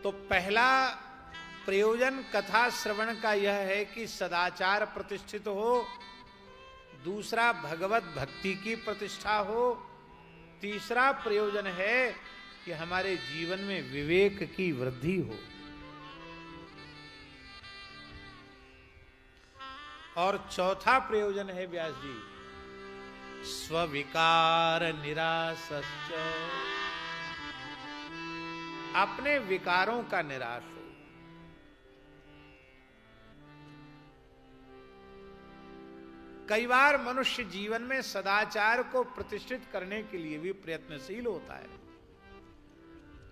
तो पहला प्रयोजन कथा श्रवण का यह है कि सदाचार प्रतिष्ठित हो, दूसरा भगवत भक्ति की प्रतिष्ठा हो, तीसरा प्रयोजन है कि हमारे जीवन में विवेक की वृद्धि हो, और चौथा प्रयोजन है व्यास जी स्विकार निरासश्च, अपने विकारों का निराश हो। कई बार मनुष्य जीवन में सदाचार को प्रतिष्ठित करने के लिए भी प्रयत्नशील होता है,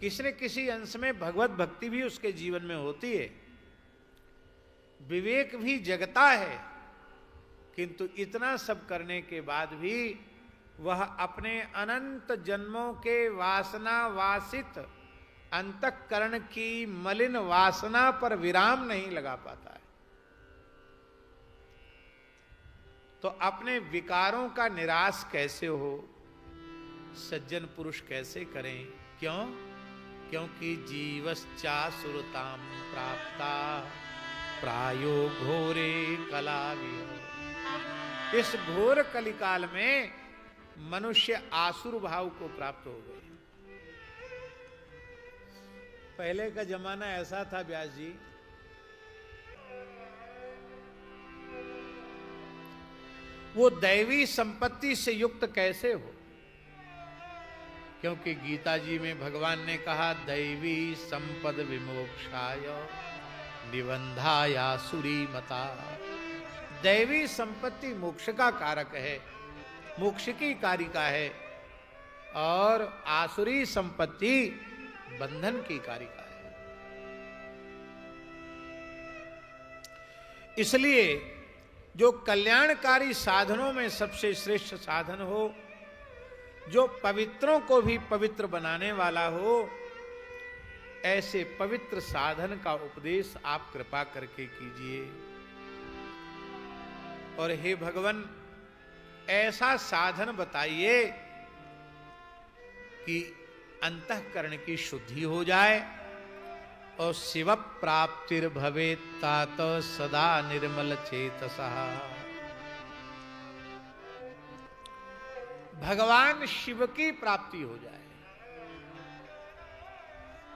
किसी न किसी अंश में भगवत भक्ति भी उसके जीवन में होती है, विवेक भी जगता है, किंतु इतना सब करने के बाद भी वह अपने अनंत जन्मों के वासना वासित अंतःकरण की मलिन वासना पर विराम नहीं लगा पाता है। तो अपने विकारों का निराश कैसे हो, सज्जन पुरुष कैसे करें? क्यों? क्योंकि जीवश्चासुरताम प्राप्ता प्रायो घोरे कलाविह। इस घोर कलिकाल में मनुष्य आसुर भाव को प्राप्त हो गए। पहले का जमाना ऐसा था व्यास जी, वो दैवी संपत्ति से युक्त कैसे हो? क्योंकि गीता जी में भगवान ने कहा दैवी संपद विमोक्षाय निबंधाया सुरी मता। दैवी संपत्ति मोक्ष का कारक है, मोक्ष की कारिका है, और आसुरी संपत्ति बंधन की कारिका है। इसलिए जो कल्याणकारी साधनों में सबसे श्रेष्ठ साधन हो, जो पवित्रों को भी पवित्र बनाने वाला हो, ऐसे पवित्र साधन का उपदेश आप कृपा करके कीजिए। और हे भगवान, ऐसा साधन बताइए कि अंतःकरण की शुद्धि हो जाए और शिव प्राप्तिर भवे तात सदा निर्मल चेतसा। भगवान शिव की प्राप्ति हो जाए।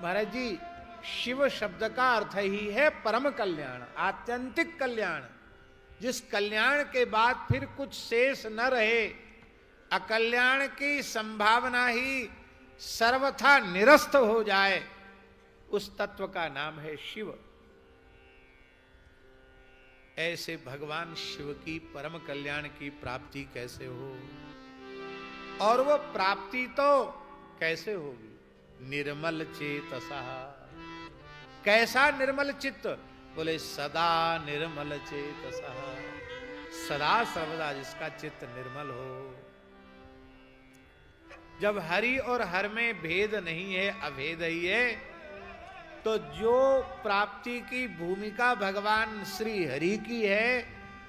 महाराज जी, शिव शब्द का अर्थ ही है परम कल्याण, आत्यंतिक कल्याण, जिस कल्याण के बाद फिर कुछ शेष न रहे, अकल्याण की संभावना ही सर्वथा निरस्त हो जाए, उस तत्व का नाम है शिव। ऐसे भगवान शिव की परम कल्याण की प्राप्ति कैसे हो, और वो प्राप्ति तो कैसे होगी? निर्मल चेतसा। कैसा निर्मल चित्त? बोले सदा निर्मल चेतसा, सदा सर्वदा जिसका चित्त निर्मल हो। जब हरि और हर में भेद नहीं है, अभेद ही है, तो जो प्राप्ति की भूमिका भगवान श्री हरि की है,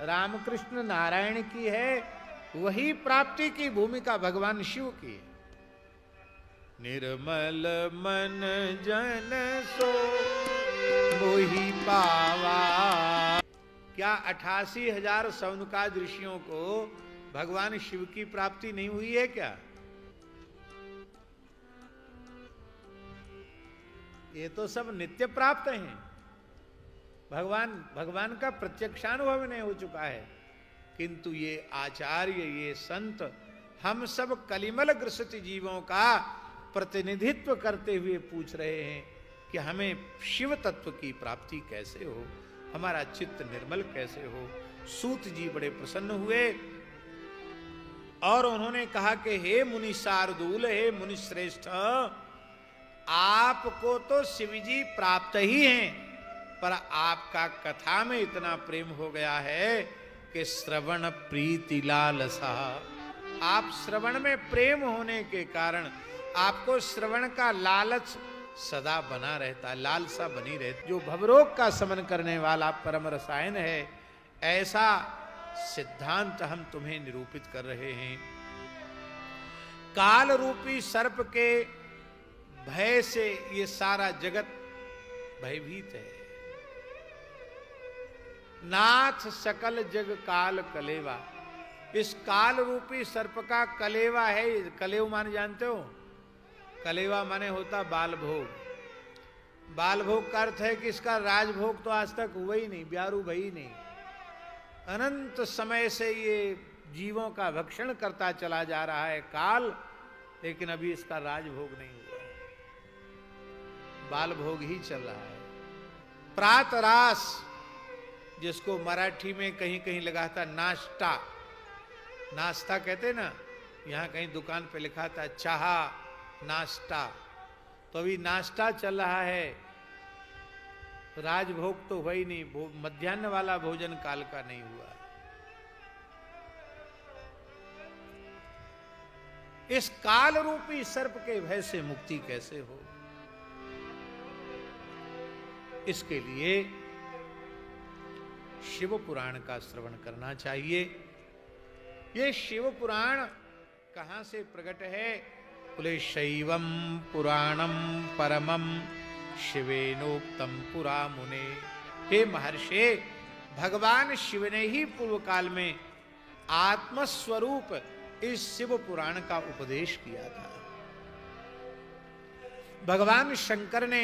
रामकृष्ण नारायण की है, वही प्राप्ति की भूमिका भगवान शिव की है। निर्मल मन जन सो मोहि पावा। क्या 88,000 सौनकाद ऋषियों को भगवान शिव की प्राप्ति नहीं हुई है क्या? ये तो सब नित्य प्राप्त हैं। भगवान का प्रत्यक्षानुभव नहीं हो चुका है, किंतु ये आचार्य, ये संत, हम सब कलिमल ग्रसित जीवों का प्रतिनिधित्व करते हुए पूछ रहे हैं कि हमें शिव तत्व की प्राप्ति कैसे हो, हमारा चित्त निर्मल कैसे हो। सूत जी बड़े प्रसन्न हुए और उन्होंने कहा कि हे मुनि शार्दूल, हे मुनि श्रेष्ठ, आपको तो शिव जी प्राप्त ही हैं, पर आपका कथा में इतना प्रेम हो गया है कि श्रवण प्रीति लालसा। आप श्रवण में प्रेम होने के कारण आपको श्रवण का लालच सदा बना रहता है, लालसा बनी रहती। जो भवरोग का शमन करने वाला परम रसायन है, ऐसा सिद्धांत हम तुम्हें निरूपित कर रहे हैं। काल रूपी सर्प के भय से ये सारा जगत भयभीत है। नाथ सकल जग काल कलेवा, इस काल रूपी सर्प का कलेवा है। कलेव माने जानते हो? कलेवा माने होता बाल भोग। बाल भोग का अर्थ है कि इसका राजभोग तो आज तक हुआ ही नहीं, ब्यारू भई नहीं। अनंत समय से ये जीवों का भक्षण करता चला जा रहा है काल, लेकिन अभी इसका राजभोग नहीं हुआ, बाल भोग ही चल रहा है। प्रातरास, जिसको मराठी में कहीं कहीं लगा था नाश्ता, नाश्ता कहते ना, यहां कहीं दुकान पे लिखा था चाह नाश्ता, तो अभी नाश्ता चल रहा है, राजभोग तो हुआ ही नहीं, मध्याह्न वाला भोजन काल का नहीं हुआ। इस काल रूपी सर्प के भय से मुक्ति कैसे हो, इसके लिए शिव पुराण का श्रवण करना चाहिए। ये शिव पुराण कहां से प्रकट है? बोले शैवम पुराणम परमम शिवेनोक्तम पुरा मुने। हे महर्षि, भगवान शिव ने ही पूर्व काल में आत्मस्वरूप इस शिव पुराण का उपदेश किया था। भगवान शंकर ने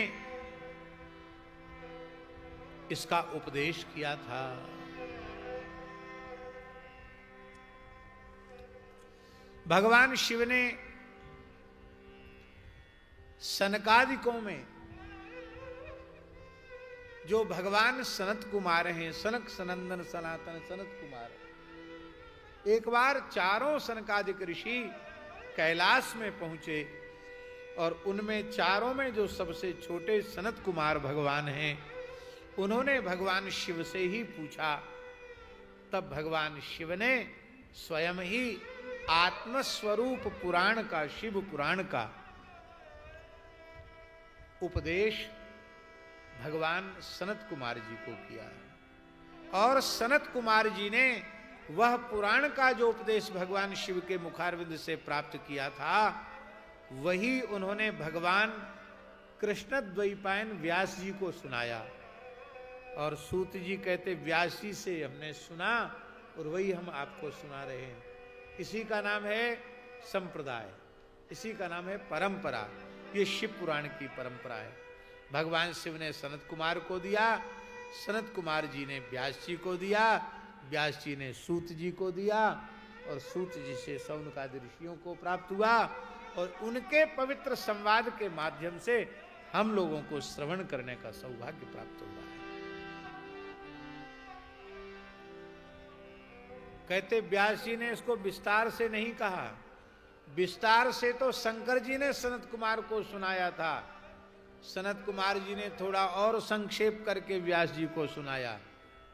इसका उपदेश किया था। भगवान शिव ने सनकादिकों में जो भगवान सनत कुमार हैं, सनक सनंदन सनातन सनत कुमार, एक बार चारों सनकादिक ऋषि कैलाश में पहुंचे और उनमें चारों में जो सबसे छोटे सनत कुमार भगवान हैं, उन्होंने भगवान शिव से ही पूछा। तब भगवान शिव ने स्वयं ही आत्मस्वरूप पुराण का, शिव पुराण का उपदेश भगवान सनत कुमार जी को किया। और सनत कुमार जी ने वह पुराण का जो उपदेश भगवान शिव के मुखारविंद से प्राप्त किया था, वही उन्होंने भगवान कृष्ण द्वैपायन व्यास जी को सुनाया। और सूत जी कहते व्यास जी से हमने सुना और वही हम आपको सुना रहे हैं। इसी का नाम है संप्रदाय, इसी का नाम है परंपरा। ये शिव पुराण की परंपरा है। भगवान शिव ने सनत कुमार को दिया, सनत कुमार जी ने व्यास जी को दिया, व्यास जी ने सूत जी को दिया, और सूत जी से सौनकादि ऋषियों को प्राप्त हुआ। और उनके पवित्र संवाद के माध्यम से हम लोगों को श्रवण करने का सौभाग्य प्राप्त हुआ है। कहते व्यास जी ने इसको विस्तार से नहीं कहा, विस्तार से तो शंकर जी ने सनत कुमार को सुनाया था। सनत कुमार जी ने थोड़ा और संक्षेप करके व्यास जी को सुनाया,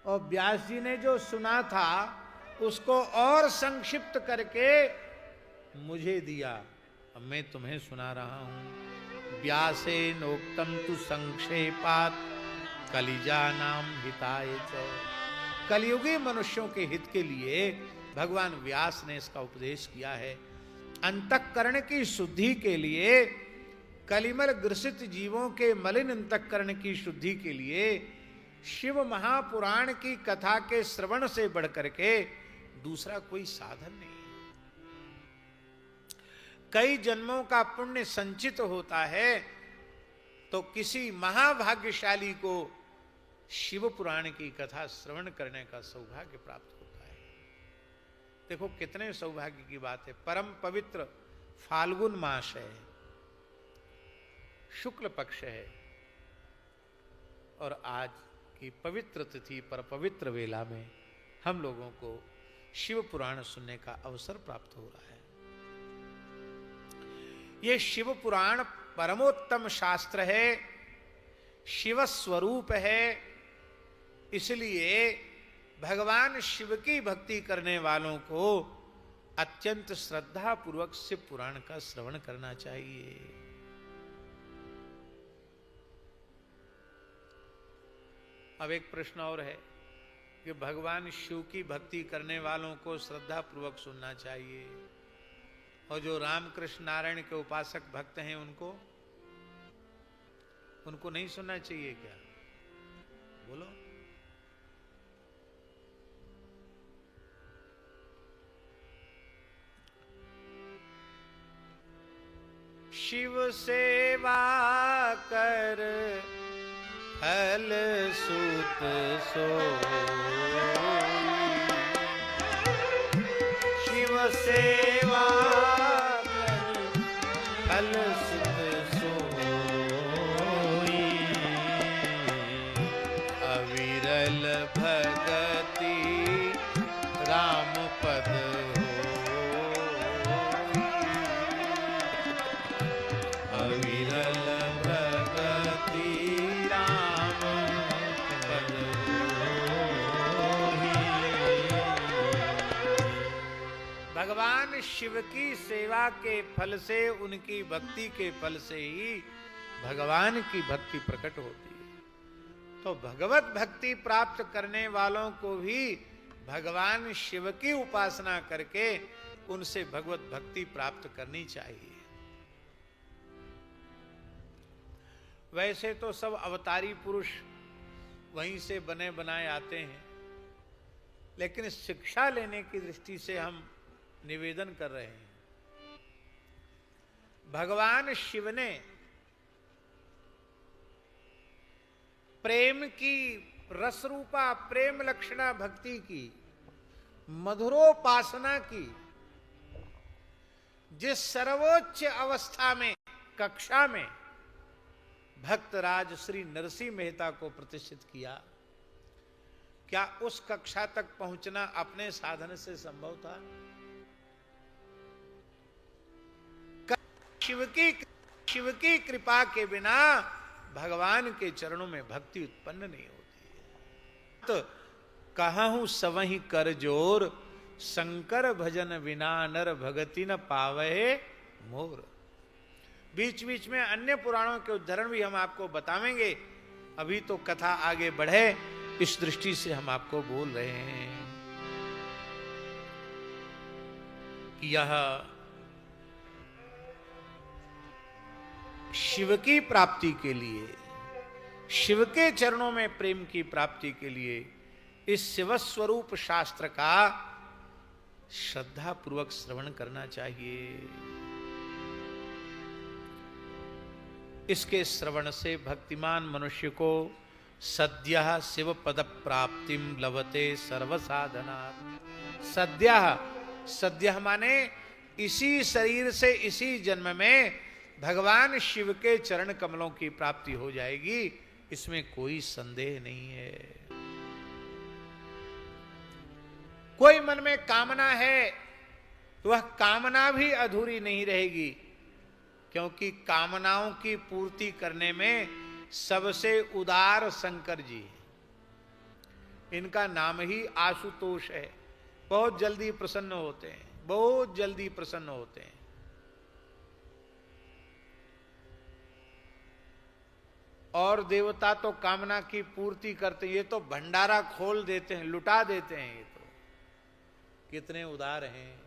और व्यास जी ने जो सुना था उसको और संक्षिप्त करके मुझे दिया। अब मैं तुम्हें सुना रहा हूं। व्यासे नोक्तम तु संक्षेपात कलिजा नाम हिताय च। कलयुगी मनुष्यों के हित के लिए भगवान व्यास ने इसका उपदेश किया है। अंतःकरण की शुद्धि के लिए, कलिमल ग्रसित जीवों के मलिन अंतःकरण की शुद्धि के लिए शिव महापुराण की कथा के श्रवण से बढ़कर के दूसरा कोई साधन नहीं। कई जन्मों का पुण्य संचित होता है तो किसी महाभाग्यशाली को शिव पुराण की कथा श्रवण करने का सौभाग्य प्राप्त होता है। देखो कितने सौभाग्य की बात है। परम पवित्र फाल्गुन मास है, शुक्ल पक्ष है, और आज की पवित्र तिथि पर पवित्र वेला में हम लोगों को शिव पुराण सुनने का अवसर प्राप्त हो रहा है। ये शिव पुराण परमोत्तम शास्त्र है, शिव स्वरूप है। इसलिए भगवान शिव की भक्ति करने वालों को अत्यंत श्रद्धा पूर्वक शिव पुराण का श्रवण करना चाहिए। अब एक प्रश्न और है कि भगवान शिव की भक्ति करने वालों को श्रद्धा पूर्वक सुनना चाहिए, और जो रामकृष्ण नारायण के उपासक भक्त हैं उनको उनको नहीं सुनना चाहिए क्या? बोलो। शिव सेवा कर फल सुत सोई, शिव सेवा कर फल सुत सोई, अविरल भगति राम पद अविरल भगति राम पद होहि। भगवान शिव की सेवा के फल से, उनकी भक्ति के फल से ही भगवान की भक्ति प्रकट होती है। तो भगवत भक्ति प्राप्त करने वालों को भी भगवान शिव की उपासना करके उनसे भगवत भक्ति प्राप्त करनी चाहिए। वैसे तो सब अवतारी पुरुष वहीं से बने बनाए आते हैं, लेकिन शिक्षा लेने की दृष्टि से हम निवेदन कर रहे हैं। भगवान शिव ने प्रेम की रसरूपा प्रेम लक्षणा भक्ति की मधुरोपासना की जिस सर्वोच्च अवस्था में कक्षा में भक्तराज श्री नरसिंह मेहता को प्रतिष्ठित किया, क्या उस कक्षा तक पहुंचना अपने साधन से संभव था? शिव की कृपा के बिना भगवान के चरणों में भक्ति उत्पन्न नहीं होती है। तो कहूं सवहीं कर जोर, शंकर भजन बिना नर भगति न पावे मोर। बीच बीच में अन्य पुराणों के उदाहरण भी हम आपको बतावेंगे। अभी तो कथा आगे बढ़े इस दृष्टि से हम आपको बोल रहे हैं कि यह शिव की प्राप्ति के लिए, शिव के चरणों में प्रेम की प्राप्ति के लिए इस शिवस्वरूप शास्त्र का श्रद्धा पूर्वक श्रवण करना चाहिए। इसके श्रवण से भक्तिमान मनुष्य को सद्यः शिव पद प्राप्तिम लभते सर्व साधना। सद्यः माने इसी शरीर से इसी जन्म में भगवान शिव के चरण कमलों की प्राप्ति हो जाएगी, इसमें कोई संदेह नहीं है। कोई मन में कामना है तो वह कामना भी अधूरी नहीं रहेगी, क्योंकि कामनाओं की पूर्ति करने में सबसे उदार शंकर जी, इनका नाम ही आशुतोष है। बहुत जल्दी प्रसन्न होते हैं, बहुत जल्दी प्रसन्न होते हैं। और देवता तो कामना की पूर्ति करते हैं, ये तो भंडारा खोल देते हैं, लुटा देते हैं। ये तो कितने उदार हैं।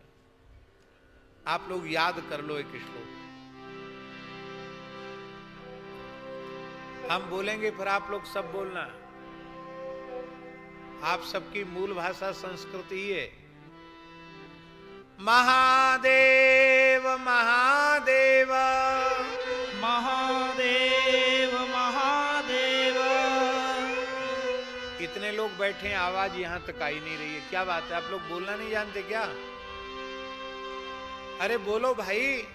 आप लोग याद कर लो एक श्लोक, हम बोलेंगे फिर आप लोग सब बोलना। आप सबकी मूल भाषा संस्कृत ही है। महादेव महादेव महादेव महादेव। इतने लोग बैठे हैं, आवाज यहां तक आई नहीं रही है, क्या बात है? आप लोग बोलना नहीं जानते क्या? अरे बोलो भाई,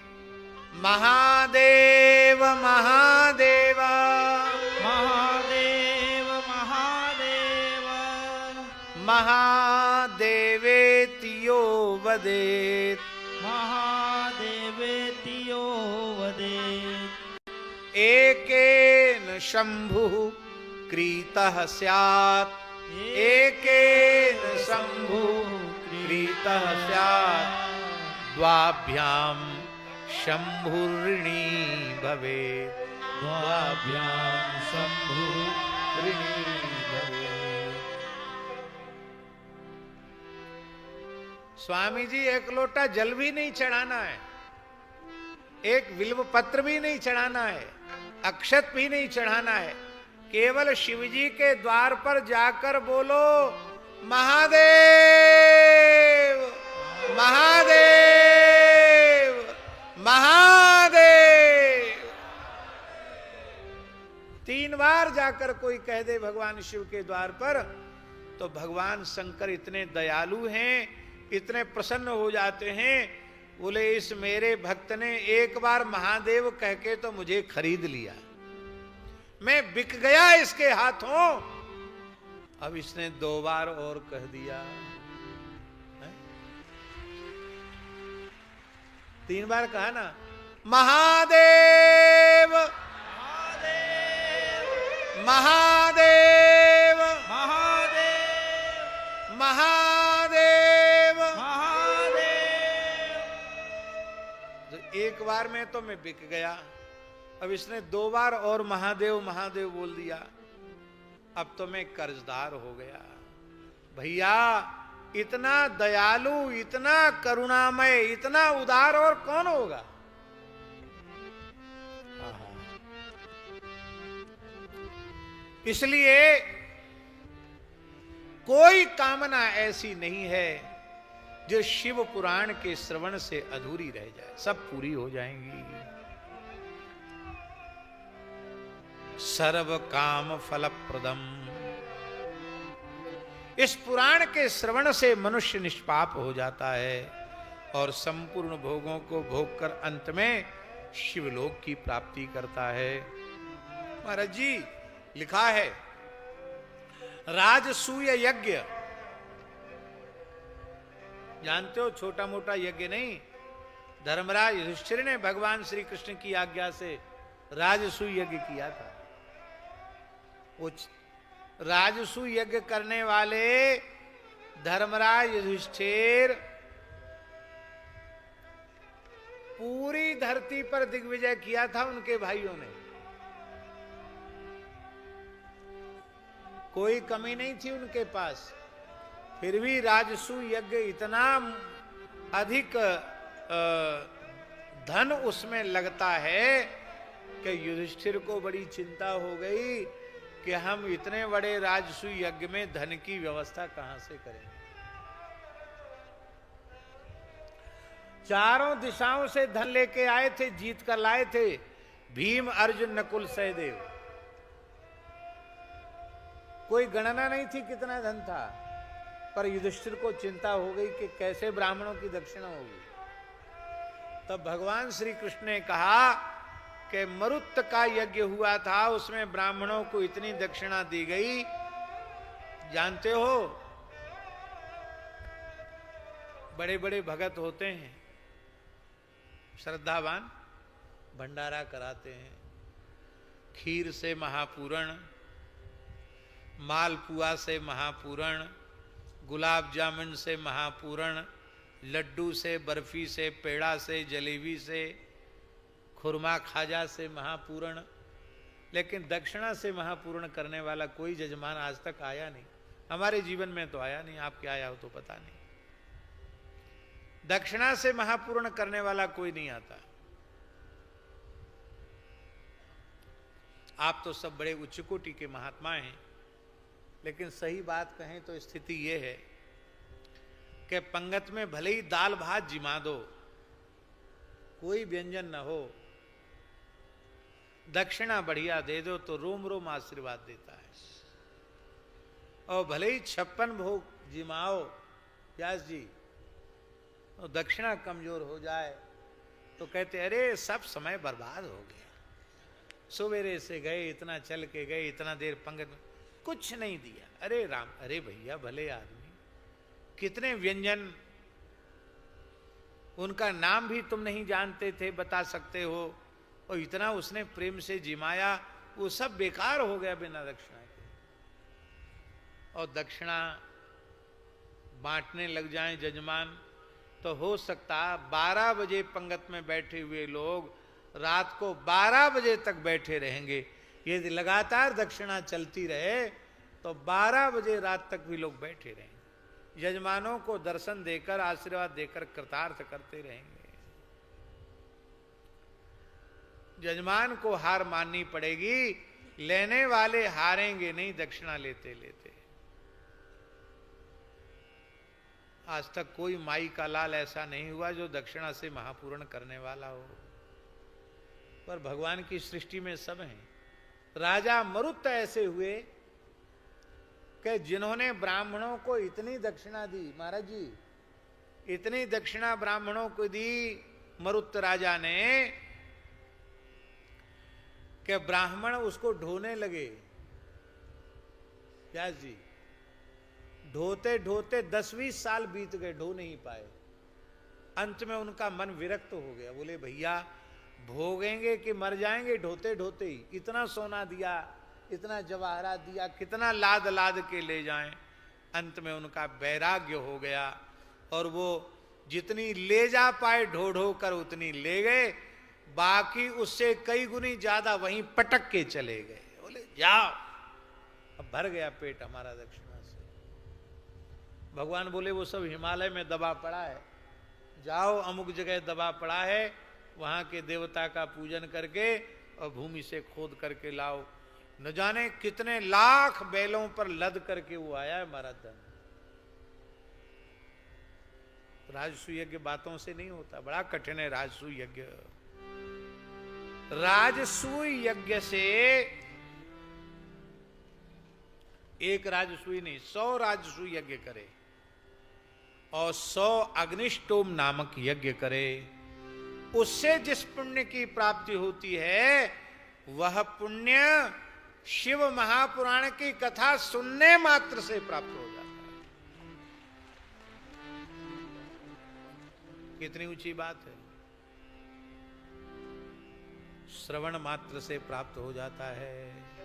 महादेव महादेव महादेव महादेव। महादेवेतियो वदेत महादेवेतियो वदेत। एकेन शंभुः क्रीतः स्यात् एकेन शंभुः क्रीतः स्यात् द्वाभ्यां शंभुर्णी भवेत् द्वाभ्यां शंभुर्णी भवेत्। स्वामी जी, एक लोटा जल भी नहीं चढ़ाना है, एक बिल्व पत्र भी नहीं चढ़ाना है, अक्षत भी नहीं चढ़ाना है, केवल शिवजी के द्वार पर जाकर बोलो महादेव महादेव महादेव। 3 बार जाकर कोई कह दे भगवान शिव के द्वार पर, तो भगवान शंकर इतने दयालु हैं, इतने प्रसन्न हो जाते हैं। बोले इस मेरे भक्त ने एक बार महादेव कह के तो मुझे खरीद लिया, मैं बिक गया इसके हाथों। अब इसने 2 बार और कह दिया, 3 बार कहा ना महादेव महादेव महादेव महादेव महादेव। तो एक बार में तो मैं बिक गया, अब इसने 2 बार और महादेव महादेव बोल दिया, अब तो मैं कर्जदार हो गया। भैया इतना दयालु, इतना करुणामय, इतना उदार और कौन होगा। इसलिए कोई कामना ऐसी नहीं है जो शिव पुराण के श्रवण से अधूरी रह जाए, सब पूरी हो जाएंगी। सर्व काम फलप्रदम, इस पुराण के श्रवण से मनुष्य निष्पाप हो जाता है और संपूर्ण भोगों को भोग कर अंत में शिवलोक की प्राप्ति करता है। महाराज जी लिखा है राजसूय यज्ञ, जानते हो, छोटा मोटा यज्ञ नहीं। धर्मराज युधिष्ठिर ने भगवान श्री कृष्ण की आज्ञा से राजसूय यज्ञ किया था। वो राजसूय यज्ञ करने वाले धर्मराज युधिष्ठिर पूरी धरती पर दिग्विजय किया था उनके भाइयों ने, कोई कमी नहीं थी उनके पास। फिर भी राजसूय यज्ञ इतना अधिक धन उसमें लगता है कि युधिष्ठिर को बड़ी चिंता हो गई कि हम इतने बड़े राजसूय यज्ञ में धन की व्यवस्था कहां से करें। चारों दिशाओं से धन लेके आए थे, जीत कर लाए थे, भीम अर्जुन नकुल सहदेव, कोई गणना नहीं थी कितना धन था। पर युधिष्ठिर को चिंता हो गई कि कैसे ब्राह्मणों की दक्षिणा होगी। तब भगवान श्री कृष्ण ने कहा कि मरुत का यज्ञ हुआ था, उसमें ब्राह्मणों को इतनी दक्षिणा दी गई, जानते हो बड़े बड़े भगत होते हैं, श्रद्धावान, भंडारा कराते हैं, खीर से महापूरण, मालपुआ से महापूरण, गुलाब जामुन से महापूरण, लड्डू से, बर्फी से, पेड़ा से, जलेबी से, खुरमा खाजा से महापूरण, लेकिन दक्षिणा से महापूर्ण करने वाला कोई जजमान आज तक आया नहीं। हमारे जीवन में तो आया नहीं, आपके आया हो तो पता नहीं। दक्षिणा से महापूर्ण करने वाला कोई नहीं आता। आप तो सब बड़े उच्च कोटि के महात्मा हैं, लेकिन सही बात कहें तो स्थिति यह है कि पंगत में भले ही दाल भात जिमा दो, कोई व्यंजन न हो, दक्षिणा बढ़िया दे दो तो रोम रोम आशीर्वाद देता है। और भले ही 56 भोग जिमाओ व्यास जी, तो दक्षिणा कमजोर हो जाए तो कहते अरे सब समय बर्बाद हो गया, सवेरे से गए, इतना चल के गए, इतना देर पंगत में कुछ नहीं दिया। अरे राम, अरे भैया भले आदमी, कितने व्यंजन, उनका नाम भी तुम नहीं जानते थे, बता सकते हो, और इतना उसने प्रेम से जिमाया, वो सब बेकार हो गया बिना दक्षिणा के। और दक्षिणा बांटने लग जाएं जजमान तो हो सकता 12 बजे पंगत में बैठे हुए लोग रात को 12 बजे तक बैठे रहेंगे। यदि लगातार दक्षिणा चलती रहे तो 12 बजे रात तक भी लोग बैठे रहेंगे, यजमानों को दर्शन देकर, आशीर्वाद देकर कृतार्थ करते रहेंगे। जजमान को हार माननी पड़ेगी, लेने वाले हारेंगे नहीं दक्षिणा लेते लेते। आज तक कोई माई का लाल ऐसा नहीं हुआ जो दक्षिणा से महापूर्ण करने वाला हो, पर भगवान की सृष्टि में सब हैं। राजा मरुत ऐसे हुए कि जिन्होंने ब्राह्मणों को इतनी दक्षिणा दी, महाराज जी इतनी दक्षिणा ब्राह्मणों को दी मरुत राजा ने कि ब्राह्मण उसको ढोने लगे। व्यास जी ढोते ढोते 10-20 साल बीत गए, ढो नहीं पाए। अंत में उनका मन विरक्त हो गया, बोले भैया भोगेंगे कि मर जाएंगे ढोते ढोते ही। इतना सोना दिया, इतना जवाहरात दिया, कितना लाद लाद के ले जाएं। अंत में उनका वैराग्य हो गया और वो जितनी ले जा पाए ढो ढो कर उतनी ले गए, बाकी उससे कई गुनी ज्यादा वहीं पटक के चले गए। बोले जाओ, अब भर गया पेट हमारा दक्षिणा से। भगवान बोले वो सब हिमालय में दबा पड़ा है, जाओ अमुक जगह दबा पड़ा है, वहां के देवता का पूजन करके और भूमि से खोद करके लाओ। न जाने कितने लाख बैलों पर लद करके वो आया है हमारा धन। राजसू यज्ञ बातों से नहीं होता, बड़ा कठिन है राजसू यज्ञ। राजसूय यज्ञ से एक राजसूय नहीं 100 राजसूय यज्ञ करे और 100 अग्निष्टोम नामक यज्ञ करे, उससे जिस पुण्य की प्राप्ति होती है वह पुण्य शिव महापुराण की कथा सुनने मात्र से प्राप्त हो जाता है। कितनी ऊंची बात है, श्रवण मात्र से प्राप्त हो जाता है।